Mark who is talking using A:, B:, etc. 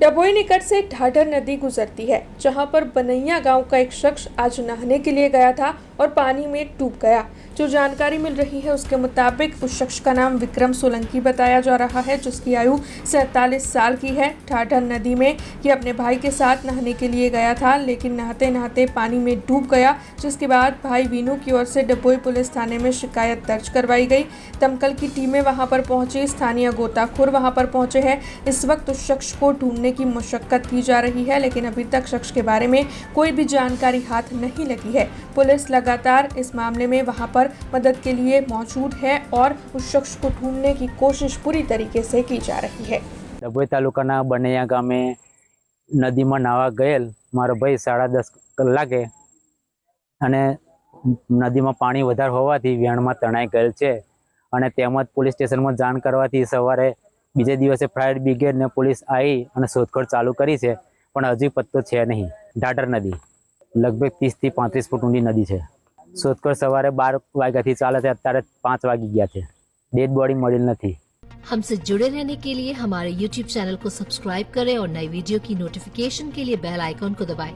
A: डभोई निकट से ढाढर नदी गुजरती है, जहां पर बनैया गांव का एक शख्स आज नहाने के लिए गया था और पानी में डूब गया। जो जानकारी मिल रही है उसके मुताबिक उस शख्स का नाम विक्रम सोलंकी बताया जा रहा है, जिसकी आयु 47 साल की है। ढाढर नदी में ये अपने भाई के साथ नहाने के लिए गया था, लेकिन नहाते नहाते पानी में डूब गया, जिसके बाद भाई वीनू की ओर से डभोई पुलिस थाने में शिकायत दर्ज करवाई गई। दमकल की टीमें वहां पर पहुंची, स्थानीय गोताखोर वहां पर पहुंचे हैं। इस वक्त उस शख्स को ढूंढने की मशक्कत की जा रही है, लेकिन अभी तक शख्स के बारे में कोई भी जानकारी हाथ नहीं लगी है। पुलिस लगातार इस मामले में वहां पर मदद के लिए मौजूद है और उस शख्स को ढूंढने की कोशिश पूरी तरीके से की जा रही है।
B: डभोई तालुकाना बनैया गामे नदीमां नावा गયેલ મારો ભાઈ 10:30 કલાકે અને નદીમાં પાણી વધારે હોવાથી વેણમાં તણાઈ ગયેલ છે અને તેમજ પોલીસ સ્ટેશનમાં જાણ કરવાથી સવારે બીજે દિવસે ફાયર બ્રિગેડ ને પોલીસ આવી અને શોધખોળ ચાલુ કરી છે, પણ હજી પત્તો છે નહીં। ઢાઢર નદી લગભગ 30 થી 35 ફૂટ ઊંડી નદી છે। શોધખોળ સવારે 12 વાગ્યાથી ચાલે છે, અત્યારે 5 વાગી ગયા છે। ડેડ બોડી મળેલ નથી।
C: हमसे जुड़े रहने के लिए हमारे YouTube चैनल को सब्सक्राइब करें और नई वीडियो की नोटिफिकेशन के लिए बेल आइकॉन को दबाएं।